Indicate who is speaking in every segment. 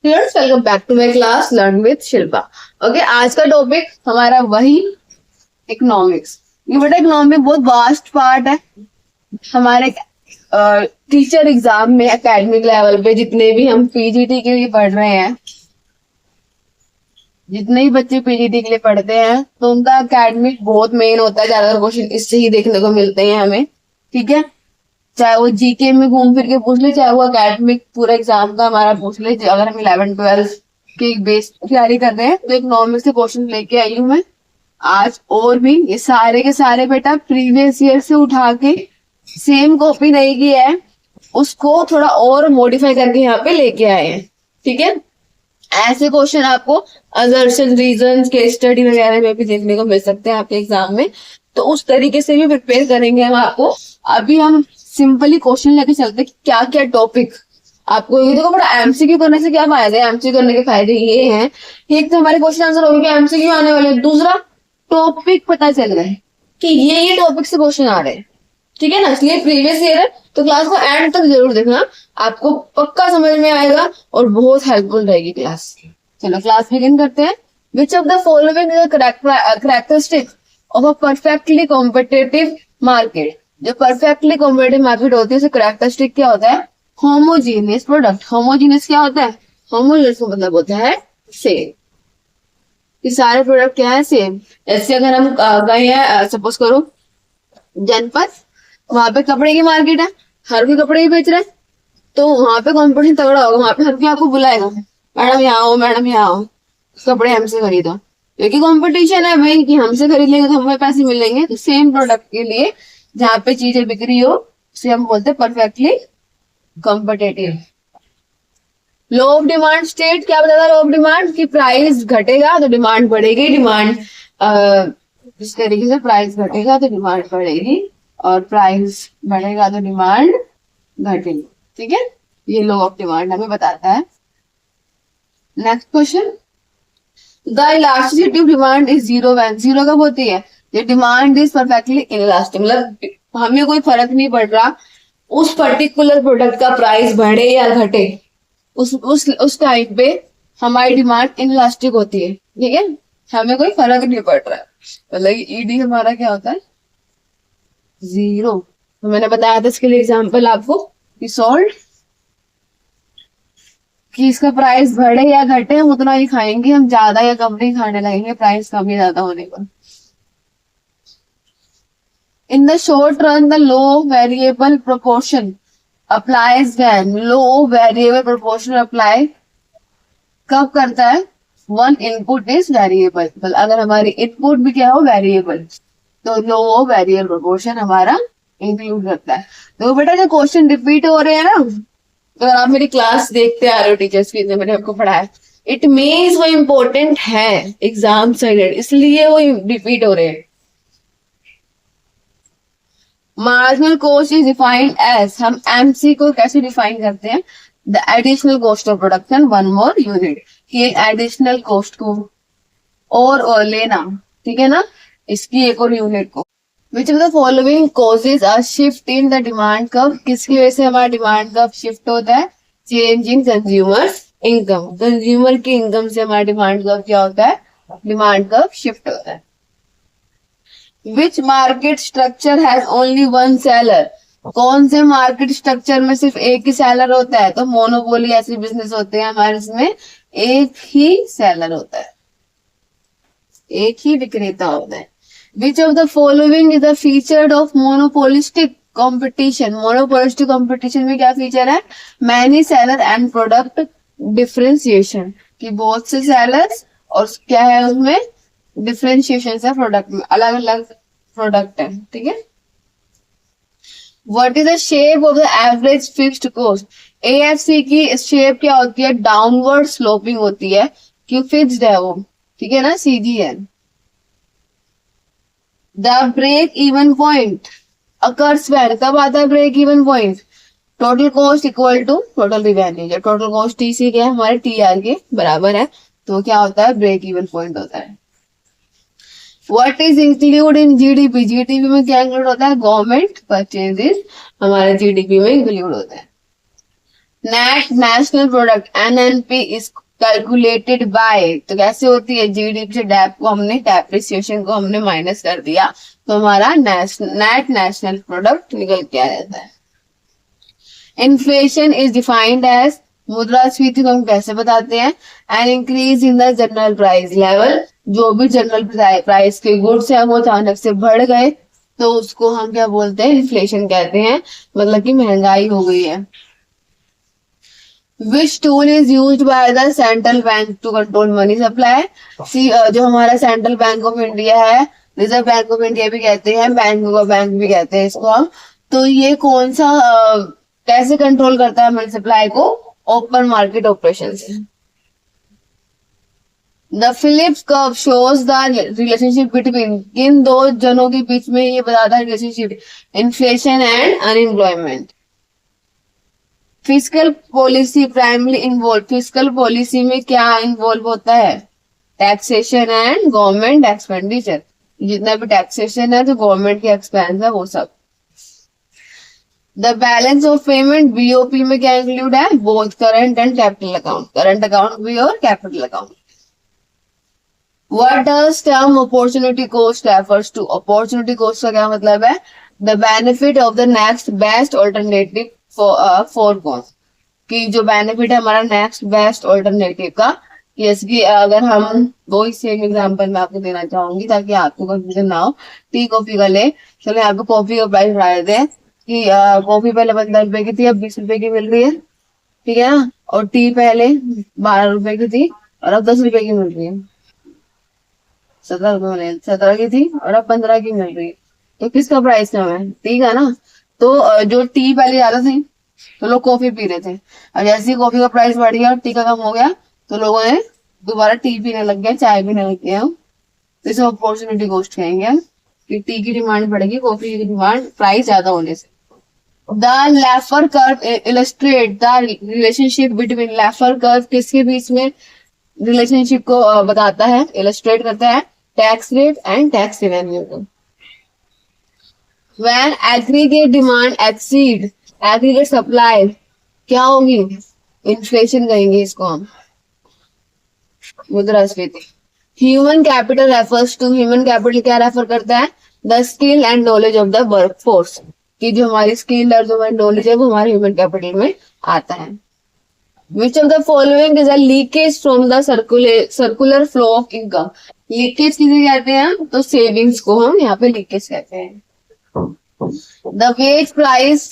Speaker 1: Students welcome back to my class learn with Shilpa. Okay, आज का topic हमारा वही इकोनॉमिक्स। ये बेटा इकोनॉमिक बहुत वास्ट पार्ट है हमारे टीचर एग्जाम में। एकेडमिक लेवल पे जितने भी हम पीजीटी के लिए पढ़ रहे हैं, जितने भी बच्चे पीजीटी के लिए पढ़ते हैं, तो उनका एकेडमिक बहुत मेन होता है। ज्यादातर क्वेश्चन इससे ही देखने को मिलते हैं हमें, ठीक है। चाहे वो जीके में घूम फिर के पूछ ले, चाहे वो एकेडमिक पूरा एग्जाम का हमारा पूछ ले। अगर हम 11th-12th के बेस तैयारी कर रहे हैं तो इकोनॉमिक्स के क्वेश्चन लेके आई हूँ मैं आज। और भी ये सारे के सारे बेटा प्रीवियस ईयर से उठा के सेम कॉपी नहीं की है, उसको थोड़ा और मॉडिफाई करके यहाँ पे लेके आए हैं, ठीक है। ऐसे क्वेश्चन आपको असर्शन, रीजन, केस स्टडी वगैरह में भी देखने को मिल सकते हैं आपके एग्जाम में, तो उस तरीके से भी प्रिपेयर करेंगे हम आपको। अभी हम सिंपली क्वेश्चन लेके चलते हैं कि क्या क्या टॉपिक आपको। ये देखो बड़ा एमसीक्यू करने से क्या फायदा है। एमसीक्यू करने के फायदे ये हैं, एक तो हमारे क्वेश्चन आंसर हो गए, एमसीक्यू आने वाले, दूसरा टॉपिक पता चल रहा है कि ये टॉपिक से क्वेश्चन आ रहे हैं, ठीक है ना। इसलिए प्रीवियस ईयर है तो क्लास को एंड तक जरूर देखना, आपको पक्का समझ में आएगा और बहुत हेल्पफुल रहेगी क्लास। चलो क्लास बिगिन करते हैं। विच of the following is characteristic of a perfectly competitive market. जो परफेक्टली कॉम्पिटिटिव मार्केट होती है उसका कैरेक्टरिस्टिक क्या होता है? Homogeneous product. होमोजीनियस क्या होता है? होमोजीनियस का मतलब होता है सेम, ये सारे प्रोडक्ट क्या है? सेम। जैसे अगर हम गए हैं सपोज करो जनपद, वहां पे कपड़े की मार्केट है, हर कोई कपड़े ही बेच रहा है, तो वहां पे कॉम्पिटिशन तगड़ा होगा। वहां पे हर कोई आपको बुलाएगा, मैडम यहाँ आओ, मैडम यहाँ आओ, कपड़े हमसे खरीदो, क्योंकि कंपटीशन है भाई कि हमसे खरीद लेंगे तो हमें पैसे मिलेंगे। तो सेम प्रोडक्ट के लिए जहाँ पे चीजें बिक्री हो उसे हम बोलते हैं perfectly competitive. Low of demand state क्या बताता है? लो ऑफ डिमांड की प्राइस घटेगा तो डिमांड बढ़ेगी, डिमांड इस तरीके से प्राइस घटेगा तो डिमांड बढ़ेगी और प्राइस बढ़ेगा तो डिमांड घटेगी, ठीक है। ये लो ऑफ डिमांड हमें बताता है। Next question, the elasticity of demand is zero when. Zero कब होती है? ये डिमांड इज परफेक्टली इनइलास्टिक, मतलब हमें कोई फर्क नहीं पड़ रहा उस पर्टिकुलर प्रोडक्ट का प्राइस बढ़े या घटे, उस टाइम पे हमारी डिमांड इनइलास्टिक होती है, ठीक है। हमें कोई फर्क नहीं पड़ रहा, मतलब ईडी हमारा क्या होता है? जीरो। तो मैंने बताया था इसके लिए एग्जांपल आपको कि सॉल्ट, कि इसका प्राइस बढ़े या घटे हम उतना ही खाएंगे, हम ज्यादा या कम नहीं खाने लगेंगे प्राइस कम या ज्यादा होने पर। In the short run the low variable proportion applies when. Low variable proportion apply कब करता है? One input is variable. अगर हमारी इनपुट भी क्या हो? वेरिएबल, तो लो वेरिएबल प्रोपोर्शन हमारा इंक्लूड करता है। तो बेटा जो क्वेश्चन रिपीट हो रहे हैं ना, अगर आप मेरी क्लास देखते आ रहे हो टीचर्स की, मैंने आपको पढ़ाया, इट मीन्स वो इम्पोर्टेंट है एग्जाम साइडेड, इसलिए वो रिपीट हो रहे हैं। Marginal cost is defined as, हम एमसी को कैसे डिफाइन करते हैं? The additional cost of production one more unit, कि एडिशनल कॉस्ट को और लेना, ठीक है ना, इसकी एक और यूनिट को। विच of the following causes a shift in the demand curve. किसकी वजह से हमारा डिमांड कर्व शिफ्ट होता है? Change in consumer income. Consumer की इनकम से हमारा डिमांड कर्व क्या होता है? डिमांड कर्व शिफ्ट होता है। Which market structure has only one seller. कौन से मार्केट स्ट्रक्चर में सिर्फ एक ही सेलर होता है? तो मोनोपोली ऐसे बिजनेस होते हैं हमारे, इसमें एक ही सेलर होता है, एक ही विक्रेता होता है। Which of the following is the feature of monopolistic competition? monopolistic competition में क्या फीचर है? Many seller and product differentiation, कि बहुत से sellers और क्या है उसमें? differentiation है प्रोडक्ट में, अलग अलग प्रोडक्ट है, ठीक है। What is the shape of the average fixed cost? AFC की शेप क्या होती है? डाउनवर्ड स्लोपिंग होती है, कि फिक्स्ड है वो, ठीक है ना, सीधी है। The break even point occurs when, कब आता है break even point? Total cost equal to total revenue. जब टोटल कॉस्ट टीसी क्या है? हमारे टीआर के बराबर है, तो क्या होता है? ब्रेक इवन पॉइंट होता है। What is include in GDP? GDP में क्या इंक्लूड होता है? गवर्नमेंट परचेजेस हमारे जीडीपी में इंक्लूड होता है। Net national product NNP is calculated by, तो कैसे होती है, जीडीपी से डेप को हमने, डेप्रिसिएशन को हमने माइनस कर दिया, तो हमारा नेट नेशनल प्रोडक्ट निकल के आ जाता है। इन्फ्लेशन इज डिफाइंड एज, मुद्रास्फीति को हम कैसे बताते हैं, an increase in the general price level, जो भी जनरल प्राइस के गुड्स है वो अचानक से बढ़ गए तो उसको हम क्या बोलते हैं, इन्फ्लेशन कहते हैं, मतलब कि महंगाई हो गई है। Which tool is use by the central bank to control money supply, जो हमारा सेंट्रल बैंक ऑफ इंडिया है, रिजर्व बैंक ऑफ इंडिया भी कहते हैं, बैंक भी कहते हैं इसको हम, तो ये कौन सा कैसे कंट्रोल करता है मनी सप्लाई को, ओपन मार्केट ऑपरेशन से। The Phillips curve shows the relationship between, किन दो जनों के बीच में ये बताता है relationship, inflation and unemployment. Physical policy primary involve, physical policy में क्या इन्वॉल्व होता है, टैक्सेशन एंड गवर्नमेंट एक्सपेंडिचर, जितना भी टैक्सेशन है तो गवर्नमेंट के एक्सपेंस है वो सब। The balance of payment BOP में क्या इंक्लूड है, both current and capital account, current account भी और capital account. What does term opportunity cost refers to, opportunity cost का क्या मतलब है, the benefit of the next best alternative for कि जो बेनिफिट है हमारा नेक्स्ट बेस्ट ऑल्टरनेटिव का, जैसे अगर हम वही सेम एग्जांपल मैं आपको देना चाहूंगी ताकि आपको कंफ्यूजन ना हो। टी कॉफी का ले, चलो यहाँ पे कॉफी का प्राइस बढ़ा देते हैं कि कॉफी पहले 15 रुपए की थी, अब 20 रुपए की मिल रही है, ठीक है ना, और टी पहले 12 रुपए की थी और अब 10 रुपए की मिल रही है, 17 की थी और अब 15 की मिल रही है, तो किसका प्राइस कम है, टी का ना। तो जो टी पहले ज्यादा थी तो लोग कॉफी पी रहे थे, और जैसे ही कॉफी का प्राइस बढ़ गया और टी का कम हो गया तो लोगों ने दोबारा टी पीने लग गए, चाय पीने लग गए हम, तो इसे अपॉर्चुनिटी कॉस्ट कहेंगे कि टी की डिमांड बढ़ेगी कॉफी की डिमांड प्राइस ज्यादा होने से। The Laffer curve illustrate the relationship between, Laffer curve किसके बीच में रिलेशनशिप को बताता है, इलस्ट्रेट करता है, tax rate and tax revenue को। When aggregate demand exceed aggregate supply, क्या होगी, इन्फ्लेशन कहेंगे इसको हम, मुद्रास्फीति। Human capital refers to, human capital क्या रेफर करता है, the skill and knowledge of the workforce, कि जो हमारी स्किल और जो हमारी नॉलेज है वो हमारे ह्यूमन कैपिटल में आता है। Which of the following is a leakage from the circular flow of income, leakage किसे कहते हैं, तो सेविंग्स को हम यहाँ पे लीकेज कहते हैं। The wage price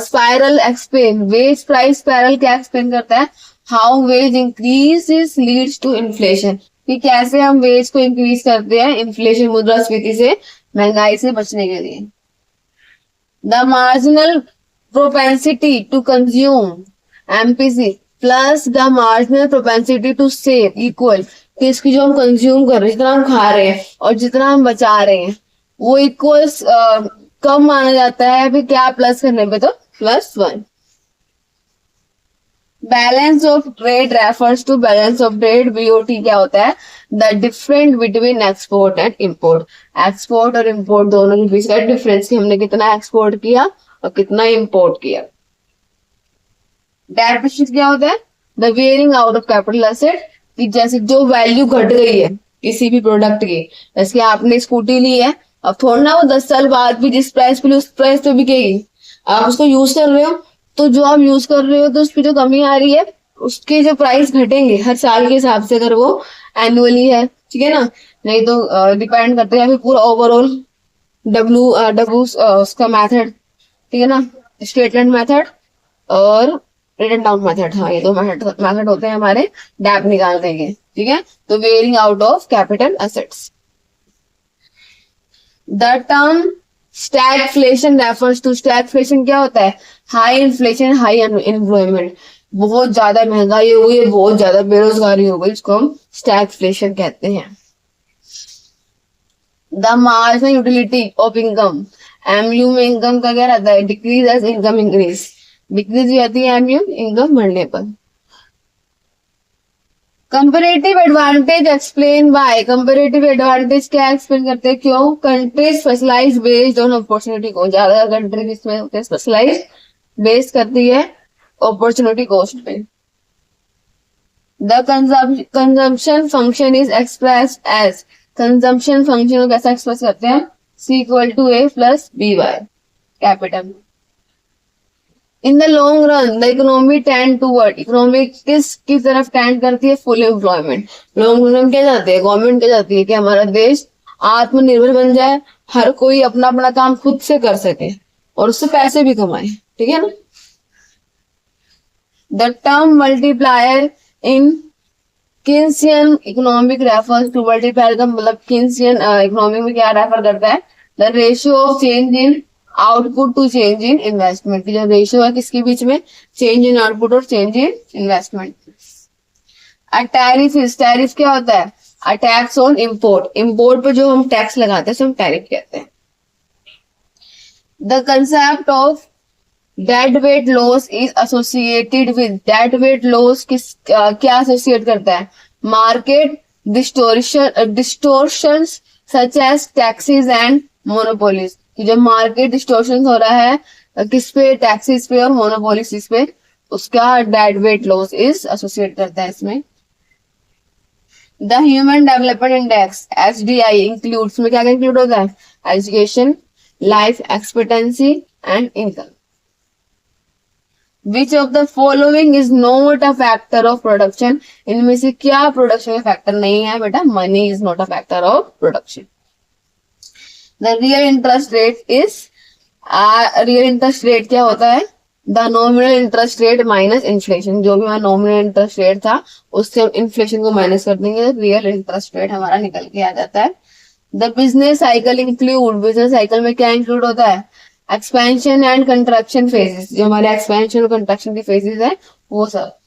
Speaker 1: spiral explain, wage price spiral क्या एक्सप्लेन करता है, how wage increase leads to inflation, कि कैसे हम वेज को इंक्रीज करते हैं इन्फ्लेशन, मुद्रास्फीति से, महंगाई से बचने के लिए। The marginal propensity to consume MPC plus the marginal propensity to save equal, कि इसकी जो हम कंज्यूम कर रहे हैं, जितना हम खा रहे हैं और जितना हम बचा रहे हैं वो इक्वल्स कम माना जाता है, फिर क्या प्लस करने पे तो +1। Balance of trade refers to, balance of trade BOT क्या होता है, the difference between export and import, export और इंपोर्ट दोनों के बीच का डिफरेंस कि हमने कितना एक्सपोर्ट किया और कितना इंपोर्ट किया। डेप्रिसिएशन क्या होता है, the wearing out of capital asset, कि जैसे जो वैल्यू घट गई है किसी भी प्रोडक्ट की, जैसे आपने स्कूटी ली है, अब थोड़ा ना वो 10 साल बाद भी जिस प्राइस पे उस प्राइस पे बिकेगी, आप उसको यूज कर रहे हो तो जो आप यूज कर रहे हो तो उसकी जो कमी आ रही है उसके जो प्राइस घटेंगे हर साल के हिसाब से, अगर वो एनुअली है, ठीक है ना, नहीं तो डिपेंड करते हैं पूरा ओवरऑल डब्ल्यू उसका मेथड, ठीक है ना, स्ट्रेट लाइन मेथड और रिटर्न डाउन मेथड, हाँ ये दो मेथड होते हैं हमारे डैप निकालने के, ठीक है। तो wearing out of capital assets. The term stagflation refers to, stagflation क्या होता है, हाई इन्फ्लेशन हाई एम्प्लॉयमेंट, बहुत ज्यादा महंगाई हो गई है, बहुत ज्यादा बेरोजगारी हो गई, इसको हम स्टैगफ्लेशन कहते हैं। The marginal utility of income, MU में इनकम का क्या रहता है, decrease as income increase, decrease भी आती है एमयू इनकम बढ़ने पर। Comparative advantage explain by, comparative advantage क्या एक्सप्लेन करते हैं, क्यों, country specialize based on opportunity को, ज्यादा कंट्री किसमें होते हैं, स्पेशलाइज बेस करती है अपॉर्चुनिटी कॉस्ट पे। The consumption function is express as, consumption function को कैसा एक्सप्रेस करते हैं, C equal to A plus BY capital. In the long run the economy tend toward, economy किसकी तरफ टेंड करती है, फुल एम्प्लॉयमेंट। लॉन्ग रन क्या चाहते हैं, गवर्नमेंट क्या चाहती है कि हमारा देश आत्मनिर्भर बन जाए, हर कोई अपना अपना काम खुद से कर सके और उससे पैसे भी कमाए, ठीक है ना। The term multiplier in Keynesian economic refers to, multiplier का मतलब किन्सियन इकोनॉमिक में क्या रेफर करता है, the ratio of change in output to change in investment, जो रेशियो है किसके बीच में, चेंज इन आउटपुट और चेंज इन इन्वेस्टमेंट। टैरिफ क्या होता है, a tax on import, import पे जो हम टैक्स लगाते हैं उसे हम टैरिफ कहते हैं। The concept of dead weight loss is associated with, dead weight loss किस क्या एसोसिएट करता है, market distortions such as taxes and monopolies, कि जब मार्केट डिस्टोर्शन हो रहा है किस पे, टैक्सेस पे और मोनोपोलीज पे, उसका dead weight loss is associate करता है इसमें। The human development index HDI includes, में क्या क्या इंक्लूड होता है, education, life expectancy and income. Which of the following is not a factor of production, इनमें से क्या प्रोडक्शन का फैक्टर नहीं है बेटा, money is not a factor of production. The real interest rate is, real interest rate क्या होता है, the nominal interest rate minus inflation, जो भी हमारा नॉमिनल इंटरेस्ट रेट था उससे हम इन्फ्लेशन को माइनस कर देंगे, रियल इंटरेस्ट रेट हमारा निकल के आ जाता है। The business cycle include, business cycle में क्या इंक्लूड होता है, एक्सपेंशन एंड कंट्रक्शन फेजेस, जो हमारे एक्सपेंशन और कंट्रक्शन के फेजेस है वो सब।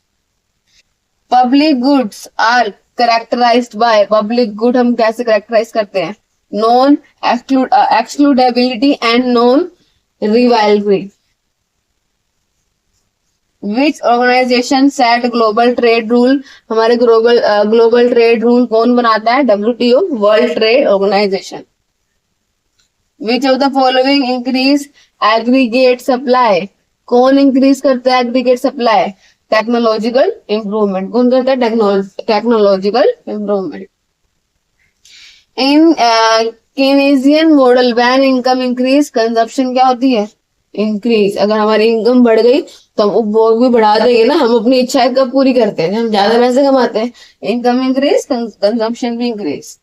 Speaker 1: Public goods are characterized by, public good हम कैसे करेक्टराइज करते हैं, non excludability and non rivalry. Which organization set global trade rule, हमारे ग्लोबल ट्रेड रूल कौन बनाता है, WTO, world trade organization. Which of the following increase aggregate supply, कौन increase करता है एग्रीगेट सप्लाई, टेक्नोलॉजिकल इंप्रूवमेंट, कौन करता है, technological improvement. In Keynesian model when income increase, consumption क्या होती है, इंक्रीज, अगर हमारी इनकम बढ़ गई तो हम उपभोग भी बढ़ा देंगे ना, हम अपनी इच्छाएं कब पूरी करते हैं, हम ज्यादा पैसे कमाते हैं, इनकम इंक्रीज कंजम्पशन भी increase.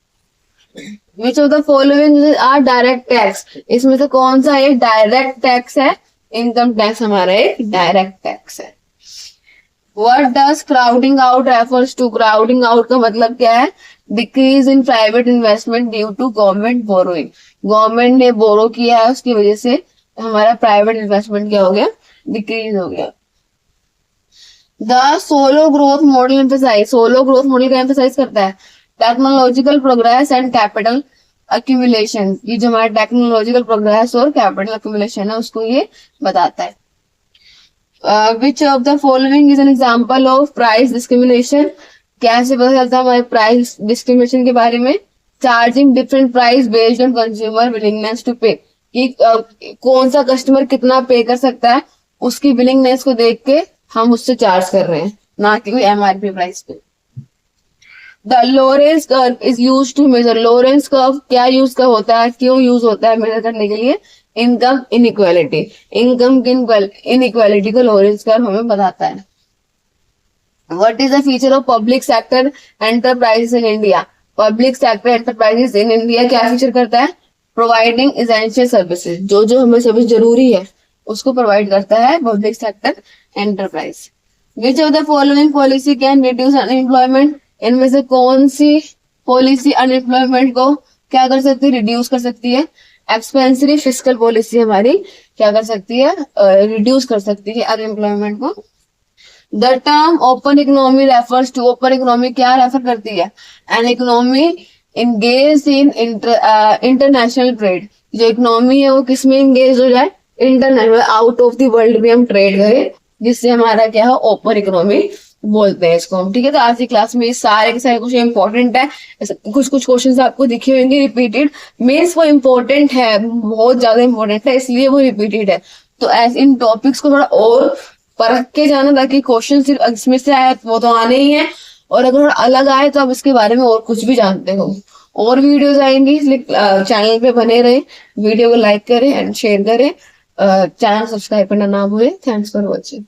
Speaker 1: Which of the following are direct tax, इसमें से कौन सा एक डायरेक्ट टैक्स है, इनकम टैक्स हमारा एक डायरेक्ट टैक्स है। What does crowding out refers to, crowding out का मतलब क्या है, decrease in private investment due to government borrowing, government ने बोरो किया है उसकी वजह से हमारा प्राइवेट इन्वेस्टमेंट क्या हो गया, डिक्रीज हो गया। The Solow growth model emphasize, Solow growth model का एम्फसाइज करता है technological progress and capital accumulation, ये जो हमारा टेक्नोलॉजिकल प्रोग्रेस और कैपिटल अक्यूमुलेशन है उसको ये बताता है। Which of the following is an example of price discrimination, कैसे पता चलता है हमारे प्राइस डिस्क्रिमिनेशन के बारे में, charging different price based on consumer willingness to pay, कि कौन सा कस्टमर कितना पे कर सकता है उसकी विलिंगनेस को देख के हम उससे चार्ज कर रहे हैं, ना कि कोई MRP प्राइस पे। The Lorenz curve is use to measure, Lorenz curve क्या यूज का होता है, क्यों यूज होता है मेजर करने के लिए, इनकम इनइक्वालिटी, इनकम की इनइक्वालिटी को लोरेंस कर्व हमें बताता है। What is the feature of public sector enterprises in India, public sector enterprises in India क्या फीचर करता है, प्रोवाइडिंग एसेंशियल सर्विसेज, जो जो हमें सर्विस जरूरी है उसको प्रोवाइड करता है public sector enterprise. Which of the following policy can reduce unemployment, इनमें से कौन सी पॉलिसी अनएम्प्लॉयमेंट को क्या कर सकती है, रिड्यूस कर सकती है, एक्सपेंसिव फिस्कल पॉलिसी हमारी क्या कर सकती है, रिड्यूस कर सकती है अनएम्प्लॉयमेंट को। The term open economy refers to, open economy क्या रेफर करती है, an economy engage in international trade, जो इकोनॉमी है वो किसमें इंगेज हो जाए, international out of the world में हम ट्रेड करें, जिससे हमारा क्या है ओपन इकोनॉमी बोलते हैं इसको हम, ठीक है। तो आज की क्लास में सारे के सारे क्वेश्चन इंपॉर्टेंट है, कुछ कुछ क्वेश्चंस आपको दिखे होंगे रिपीटेड, मीन्स वो इम्पोर्टेंट है, बहुत ज्यादा इंपॉर्टेंट है इसलिए वो रिपीटेड है। तो ऐसे इन टॉपिक्स को थोड़ा और परख के जाना, ताकि क्वेश्चन सिर्फ इसमें से आया वो तो आने ही है, और अगर अलग आए तो आप इसके बारे में और कुछ भी जानते हो। और वीडियोस आएंगी, इसलिए चैनल पे बने रहे, वीडियो को लाइक करें एंड शेयर करें, चैनल सब्सक्राइब करना ना भूलें। Thanks for watching.